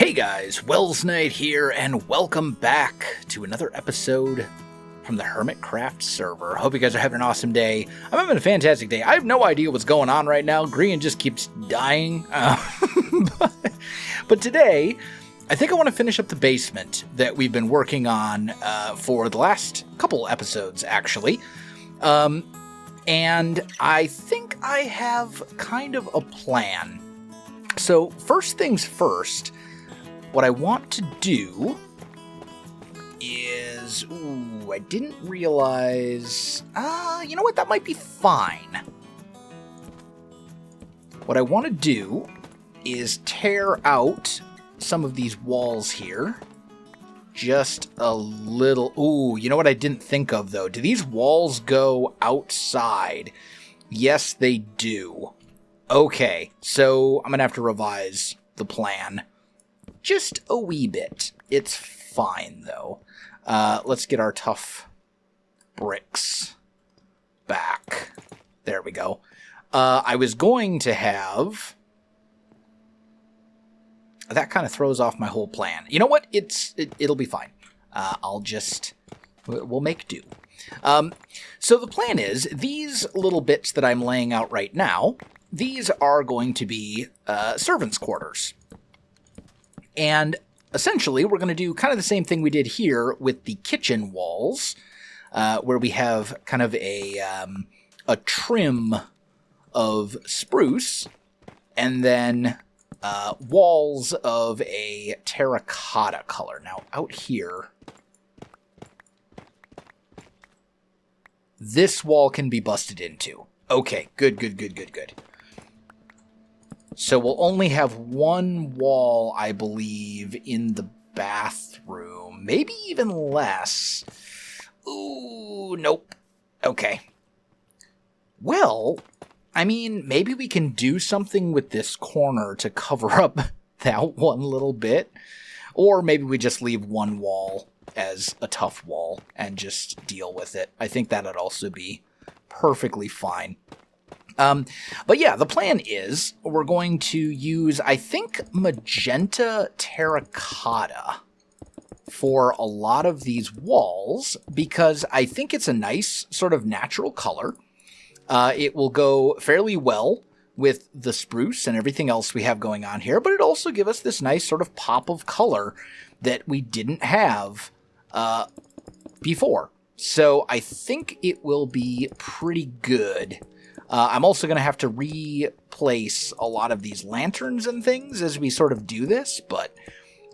Hey guys, Welsknight here, and welcome back to another episode from the Hermitcraft server. Hope you guys are having an awesome day. I'm having a fantastic day. I have no idea what's going on right now. Green just keeps dying. But today, I think I want to finish up the basement that we've been working on for the last couple episodes, actually. And I think I have kind of a plan. So, first things first, what I want to do is... Ooh, I didn't realize... you know what? That might be fine. What I want to do is tear out some of these walls here. Just a little... Ooh, you know what I didn't think of, though? Do these walls go outside? Yes, they do. Okay, so I'm going to have to revise the plan. Just a wee bit. It's fine, though. Let's get our tough bricks back. There we go. I was going to have... That kind of throws off my whole plan. You know what? It'll be fine. We'll make do. So the plan is, these little bits that I'm laying out right now, these are going to be servants' quarters. And essentially, we're going to do kind of the same thing we did here with the kitchen walls, where we have kind of a trim of spruce, and then walls of a terracotta color. Now, out here, this wall can be busted into. Okay, good. So we'll only have one wall, I believe, in the bathroom. Maybe even less. Ooh, nope. Okay. Well, I mean, maybe we can do something with this corner to cover up that one little bit. Or maybe we just leave one wall as a tough wall and just deal with it. I think that'd also be perfectly fine. But yeah, the plan is we're going to use, I think, magenta terracotta for a lot of these walls because I think it's a nice sort of natural color. It will go fairly well with the spruce and everything else we have going on here, but it also gives us this nice sort of pop of color that we didn't have before. So I think it will be pretty good. I'm also going to have to replace a lot of these lanterns and things as we sort of do this, but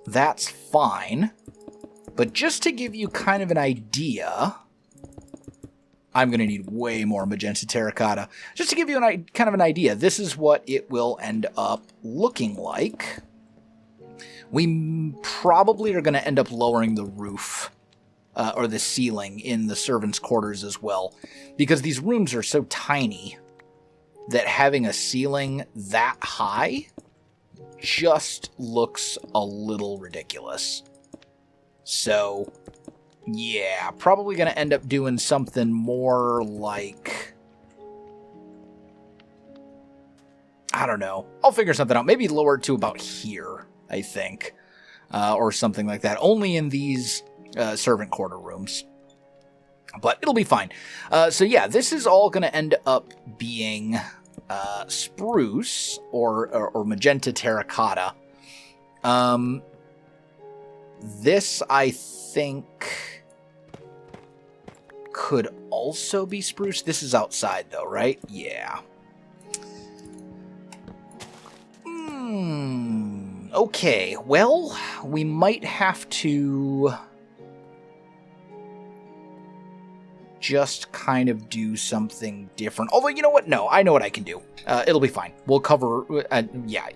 that's fine. But just to give you kind of an idea, I'm going to need way more magenta terracotta. Just to give you kind of an idea, this is what it will end up looking like. We probably are going to end up lowering the roof or the ceiling in the servants' quarters as well, because these rooms are so tiny that having a ceiling that high just looks a little ridiculous. So, yeah, probably going to end up doing something more like... I don't know. I'll figure something out. Maybe lower it to about here, I think. Or something like that. Only in these servant quarter rooms. But it'll be fine. So yeah, this is all going to end up being spruce or magenta terracotta. This, I think, could also be spruce. This is outside, though, right? Yeah. Okay, well, we might have to just kind of do something different. Although, you know what? No, I know what I can do. It'll be fine. We'll cover... yeah.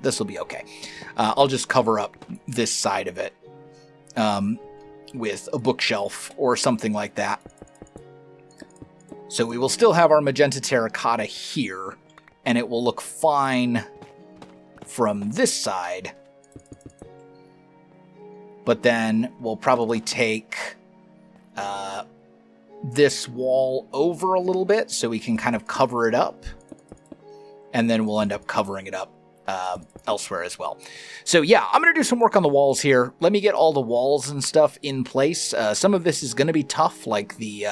This will be okay. I'll just cover up this side of it with a bookshelf or something like that. So we will still have our magenta terracotta here, and it will look fine from this side. But then we'll probably take... this wall over a little bit so we can kind of cover it up, and then we'll end up covering it up elsewhere as well. So yeah, I'm going to do some work on the walls here. Let me get all the walls and stuff in place. Some of this is going to be tough, like the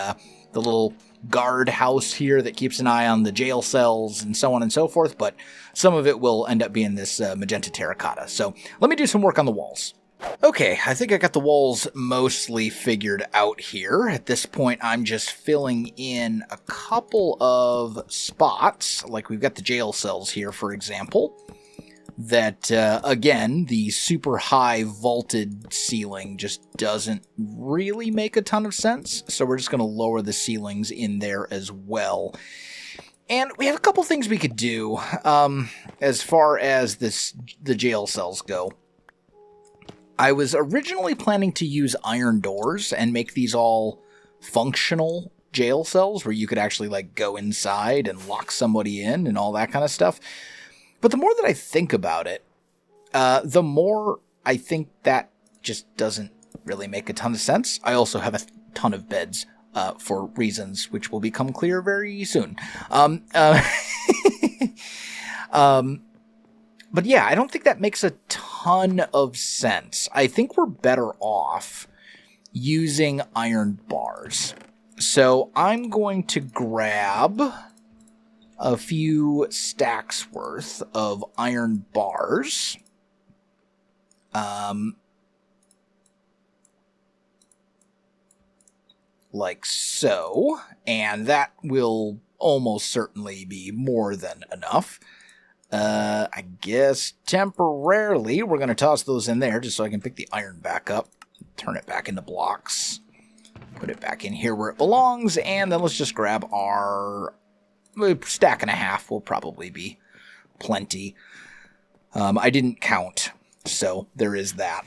little guard house here that keeps an eye on the jail cells and so on and so forth, but some of it will end up being this magenta terracotta. So let me do some work on the walls. Okay, I think I got the walls mostly figured out here. At this point, I'm just filling in a couple of spots, like we've got the jail cells here, for example, that, again, the super high vaulted ceiling just doesn't really make a ton of sense, so we're just going to lower the ceilings in there as well. And we have a couple things we could do as far as the jail cells go. I was originally planning to use iron doors and make these all functional jail cells where you could actually like go inside and lock somebody in and all that kind of stuff. But the more that I think about it, the more I think that just doesn't really make a ton of sense. I also have a ton of beds for reasons which will become clear very soon. But yeah, I don't think that makes a ton of sense. I think we're better off using iron bars. So I'm going to grab a few stacks worth of iron bars. Like so. And that will almost certainly be more than enough. I guess temporarily we're going to toss those in there just so I can pick the iron back up, turn it back into blocks, put it back in here where it belongs, and then let's just grab our stack and a half will probably be plenty. I didn't count, so there is that.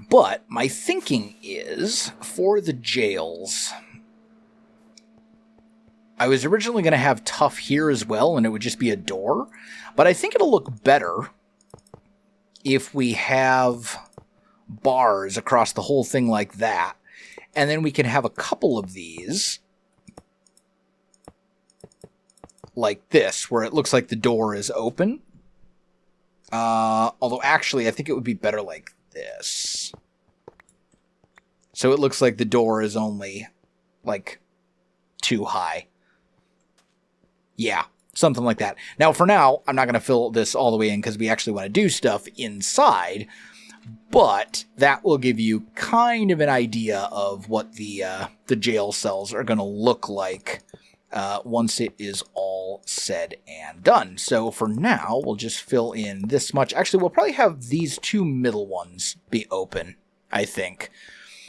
But my thinking is, for the jails, I was originally going to have tough here as well, and it would just be a door. But I think it'll look better if we have bars across the whole thing like that. And then we can have a couple of these like this, where it looks like the door is open. Although actually, I think it would be better like this. So it looks like the door is only like too high. Yeah, something like that. Now, for now, I'm not going to fill this all the way in because we actually want to do stuff inside, but that will give you kind of an idea of what the jail cells are going to look like once it is all said and done. So for now, we'll just fill in this much. Actually, we'll probably have these two middle ones be open, I think.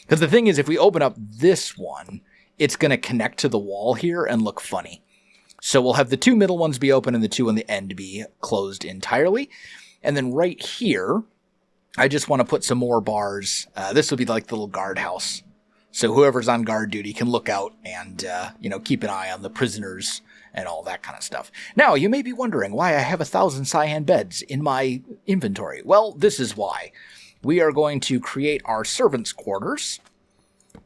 Because the thing is, if we open up this one, it's going to connect to the wall here and look funny. So we'll have the two middle ones be open and the two on the end be closed entirely. And then right here, I just want to put some more bars. This will be like the little guardhouse. So whoever's on guard duty can look out and, keep an eye on the prisoners and all that kind of stuff. Now, you may be wondering why I have 1,000 cyan beds in my inventory. Well, this is why. We are going to create our servants' quarters,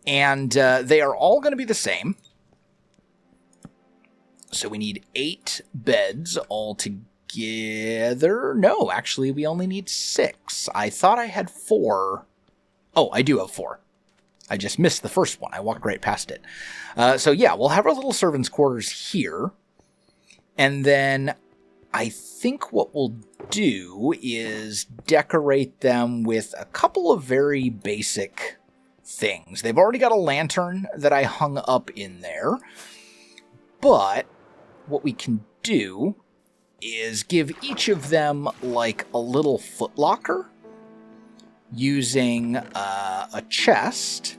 and they are all going to be the same. So we need 8 beds altogether. No, actually, we only need 6. I thought I had 4. Oh, I do have 4. I just missed the first one. I walked right past it. So yeah, we'll have our little servants' quarters here. And then I think what we'll do is decorate them with a couple of very basic things. They've already got a lantern that I hung up in there. But what we can do is give each of them like a little footlocker using a chest,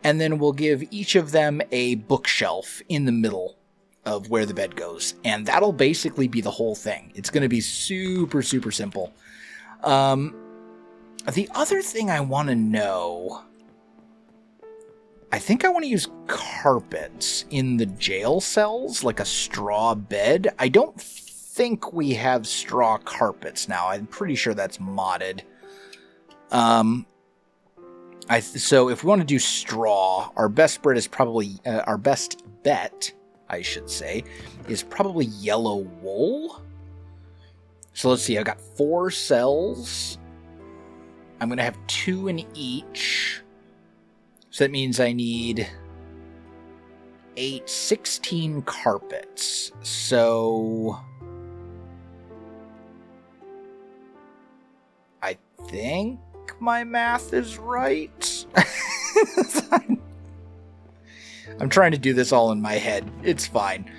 and then we'll give each of them a bookshelf in the middle of where the bed goes, and that'll basically be the whole thing. It's going to be super, super simple. The other thing I want to know, I think I want to use carpets in the jail cells, like a straw bed. I don't think we have straw carpets now. I'm pretty sure that's modded. So if we want to do straw, our best bet is probably is probably yellow wool. So let's see, I've got 4 cells. I'm going to have 2 in each. So that means I need 16 carpets. So I think my math is right. I'm trying to do this all in my head. It's fine.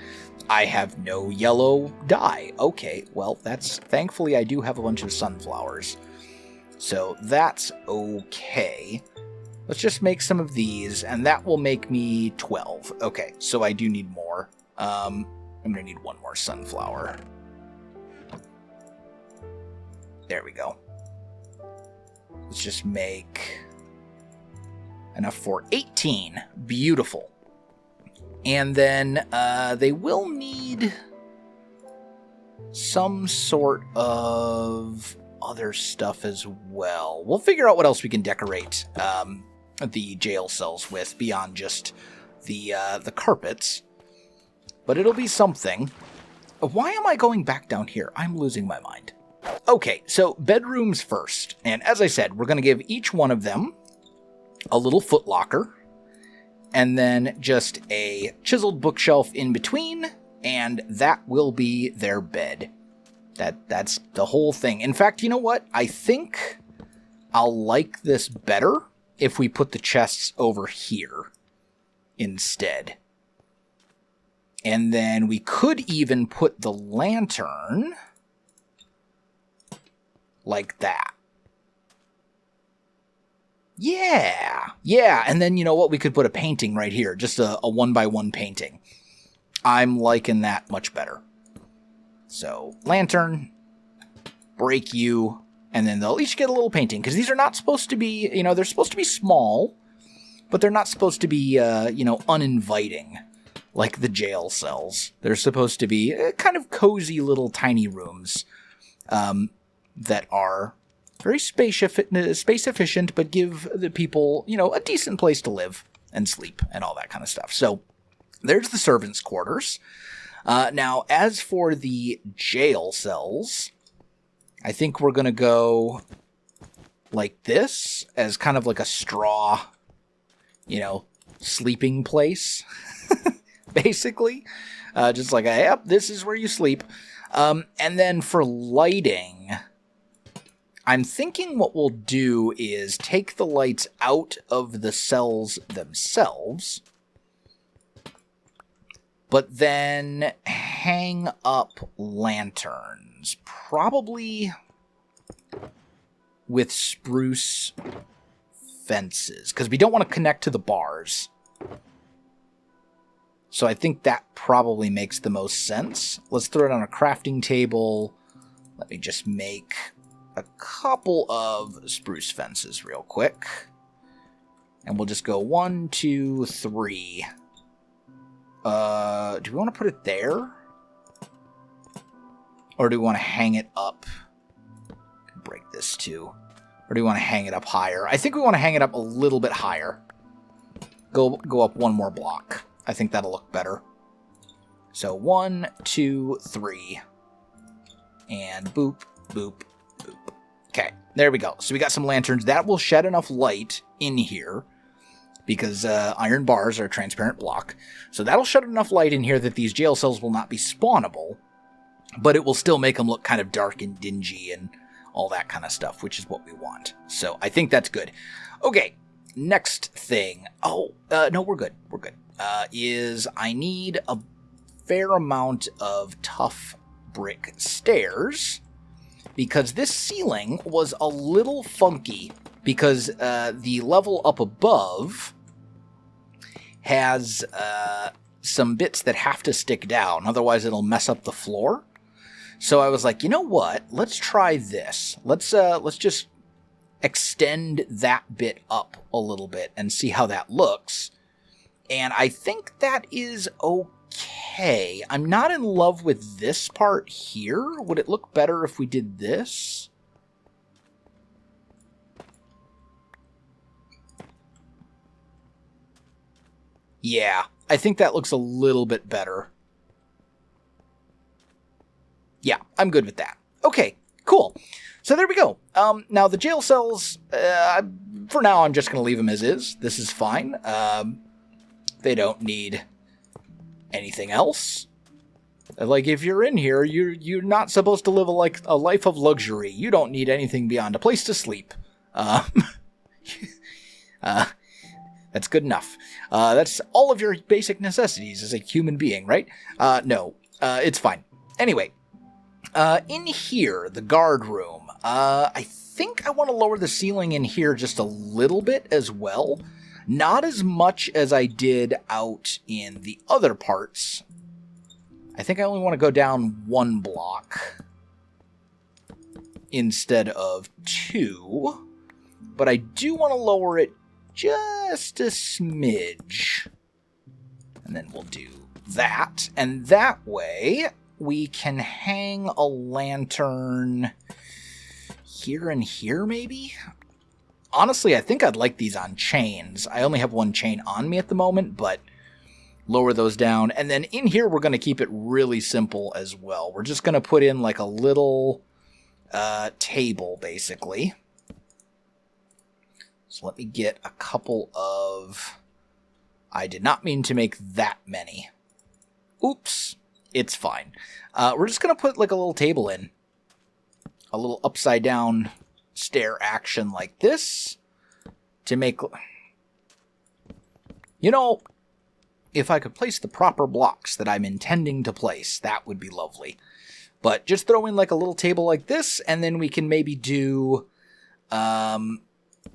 I have no yellow dye. Okay, well, thankfully I do have a bunch of sunflowers. So that's okay. Let's just make some of these, and that will make me 12. Okay, so I do need more. I'm going to need 1 more sunflower. There we go. Let's just make enough for 18. Beautiful. And then they will need some sort of other stuff as well. We'll figure out what else we can decorate the jail cells with beyond just the carpets. But it'll be something. Why am I going back down here? I'm losing my mind. Okay, so bedrooms first. And as I said, we're going to give each one of them a little footlocker. And then just a chiseled bookshelf in between, and that will be their bed. That's the whole thing. In fact, you know what? I think I'll like this better if we put the chests over here instead. And then we could even put the lantern like that. Yeah, and then you know what? We could put a painting right here, just a 1x1 painting. I'm liking that much better. So, lantern, break you, and then they'll each get a little painting, because these are not supposed to be, you know, they're supposed to be small, but they're not supposed to be, you know, uninviting, like the jail cells. They're supposed to be kind of cozy little tiny rooms that are very space efficient, but give the people, you know, a decent place to live and sleep and all that kind of stuff. So there's the servants' quarters. Now, as for the jail cells, I think we're going to go like this as kind of like a straw, you know, sleeping place, basically. Just like, yep, this is where you sleep. And then for lighting, I'm thinking what we'll do is take the lights out of the cells themselves, but then hang up lanterns, probably with spruce fences, because we don't want to connect to the bars. So I think that probably makes the most sense. Let's throw it on a crafting table. Let me just make a couple of spruce fences real quick. And we'll just go 1, 2, 3. Do we want to put it there? Or do we want to hang it up? Break this too. Or do we want to hang it up higher? I think we want to hang it up a little bit higher. Go up 1 more block. I think that'll look better. So 1, 2, 3. And boop, boop, boop. Okay, there we go. So we got some lanterns. That will shed enough light in here because iron bars are a transparent block. So that'll shed enough light in here that these jail cells will not be spawnable, but it will still make them look kind of dark and dingy and all that kind of stuff, which is what we want. So I think that's good. Okay, next thing. Oh, no, we're good. We're good. Is I need a fair amount of tough brick stairs because this ceiling was a little funky because the level up above has some bits that have to stick down, otherwise it'll mess up the floor. So I was like, you know what? Let's try this. Let's just extend that bit up a little bit and see how that looks. And I think that is okay. I'm not in love with this part here. Would it look better if we did this? Yeah, I think that looks a little bit better. Yeah, I'm good with that. Okay, cool. So there we go. Now the jail cells, for now I'm just going to leave them as is. This is fine. They don't need anything else. Like, if you're in here, you're not supposed to live a life of luxury. You don't need anything beyond a place to sleep. That's good enough. That's all of your basic necessities as a human being, right? No, it's fine. Anyway, in here, the guard room, I think I want to lower the ceiling in here just a little bit as well. Not as much as I did out in the other parts. I think I only want to go down 1 block instead of 2. But I do want to lower it just a smidge. And then we'll do that. And that way we can hang a lantern here and here, maybe? Honestly, I think I'd like these on chains. I only have 1 chain on me at the moment, but lower those down. And then in here, we're going to keep it really simple as well. We're just going to put in like a little table, basically. So let me get a couple of... I did not mean to make that many. Oops. It's fine. We're just going to put like a little table in. A little upside down stair action like this. To make... You know, if I could place the proper blocks that I'm intending to place, that would be lovely. But just throw in like a little table like this, and then we can maybe do...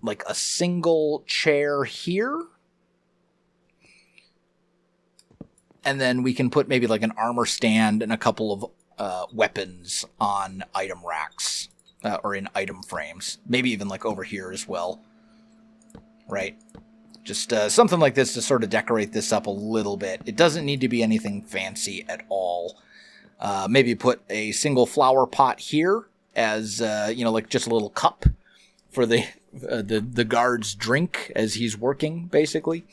like a single chair here. And then we can put maybe like an armor stand and a couple of weapons on item racks. Or in item frames. Maybe even like over here as well. Right? Just something like this to sort of decorate this up a little bit. It doesn't need to be anything fancy at all. Maybe put a single flower pot here as, like just a little cup for the guard's drink as he's working, basically.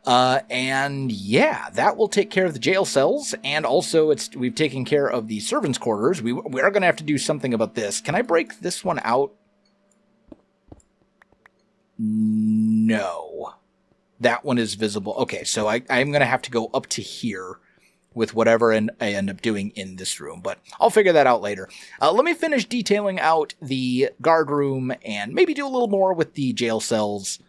And yeah, that will take care of the jail cells, and also we've taken care of the servants' quarters. We are going to have to do something about this. Can I break this one out? No. That one is visible. Okay, so I'm going to have to go up to here with whatever I end up doing in this room, but I'll figure that out later. Let me finish detailing out the guard room and maybe do a little more with the jail cells,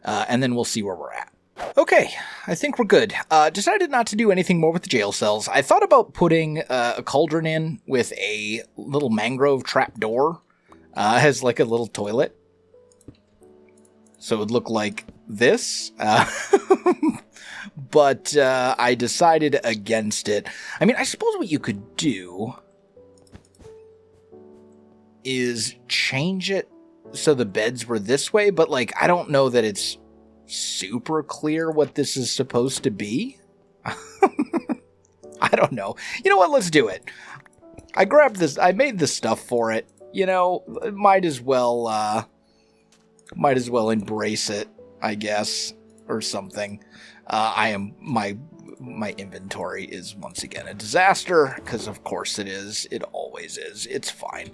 and then we'll see where we're at. Okay, I think we're good. Decided not to do anything more with the jail cells. I thought about putting a cauldron in with a little mangrove trapdoor. Has like a little toilet. So it would look like this. But I decided against it. I mean, I suppose what you could do is change it so the beds were this way, but like I don't know that it's super clear what this is supposed to be. I don't know. You know what? Let's do it. I grabbed this. I made the stuff for it. You know, might as well embrace it, I guess, or something. My inventory is once again a disaster, because of course it is. It always is. It's fine.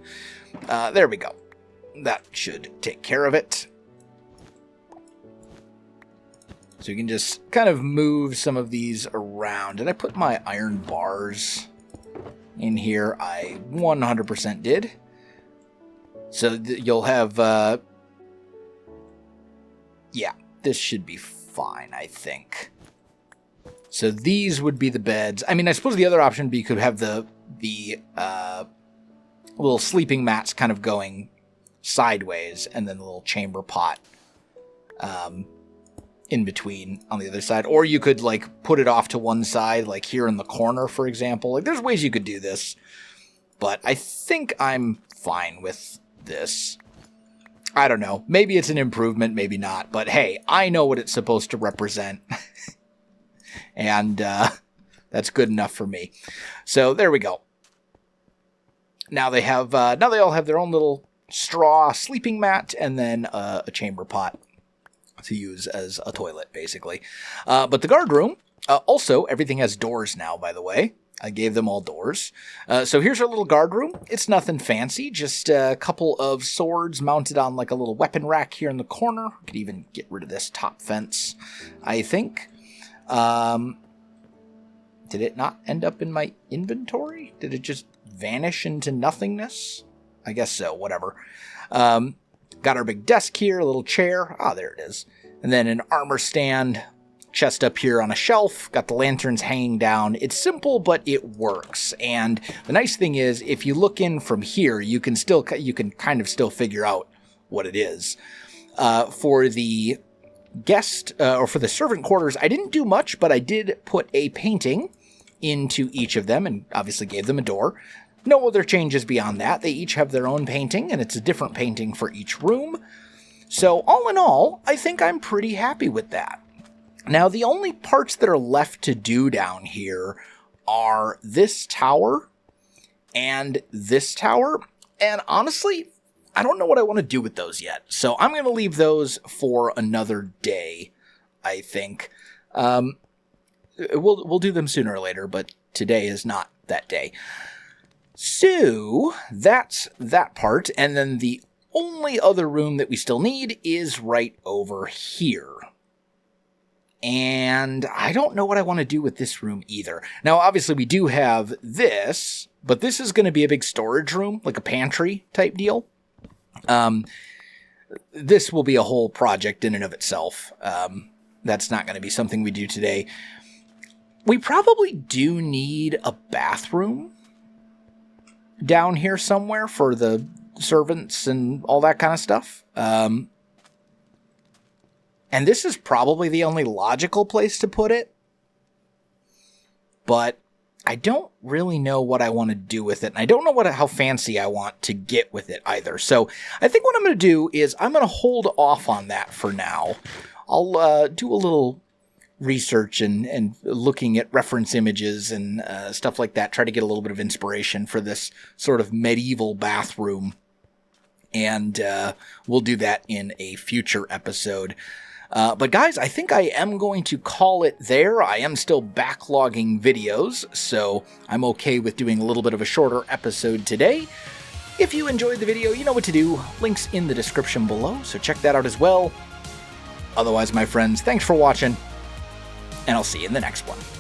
There we go. That should take care of it. So you can just kind of move some of these around. Did I put my iron bars in here? I 100% did. So you'll have... yeah, this should be fine, I think. So these would be the beds. I mean, I suppose the other option would be you could have the little sleeping mats kind of going sideways, and then the little chamber pot in between on the other side. Or you could like put it off to one side, like here in the corner, for example. Like there's ways you could do this, but I think I'm fine with this. I don't know. Maybe it's an improvement, maybe not. But hey, I know what it's supposed to represent. And that's good enough for me. So there we go. Now they have now they all have their own little straw sleeping mat, and then a chamber pot to use as a toilet, basically. But the guard room, also everything has doors now, by the way. I gave them all doors. So here's our little guard room. It's nothing fancy, just a couple of swords mounted on like a little weapon rack here in the corner. Could even get rid of this top fence, I think. Did it not end up in my inventory? Did it just vanish into nothingness? I guess so, whatever. Got our big desk here, a little chair. Ah, there it is. And then an armor stand, chest up here on a shelf, got the lanterns hanging down. It's simple, but it works. And the nice thing is, if you look in from here, you can kind of still figure out what it is. For the guest, or for the servant quarters, I didn't do much, but I did put a painting into each of them and obviously gave them a door. No other changes beyond that. They each have their own painting, and it's a different painting for each room. So all in all, I think I'm pretty happy with that. Now, the only parts that are left to do down here are this tower and this tower. And honestly, I don't know what I want to do with those yet. So I'm going to leave those for another day, I think. We'll do them sooner or later, but today is not that day. So that's that part. And then the only other room that we still need is right over here. And I don't know what I want to do with this room either. Now, obviously, we do have this, but this is going to be a big storage room, like a pantry type deal. This will be a whole project in and of itself. That's not going to be something we do today. We probably do need a bathroom down here somewhere for the servants and all that kind of stuff. And this is probably the only logical place to put it. But I don't really know what I want to do with it. And I don't know how fancy I want to get with it either. So I think what I'm going to do is I'm going to hold off on that for now. I'll do a little research and looking at reference images and stuff like that. Try to get a little bit of inspiration for this sort of medieval bathroom. And we'll do that in a future episode. But guys, I think I am going to call it there. I am still backlogging videos, so I'm okay with doing a little bit of a shorter episode today. If you enjoyed the video, you know what to do. Links in the description below, so check that out as well. Otherwise, my friends, thanks for watching, and I'll see you in the next one.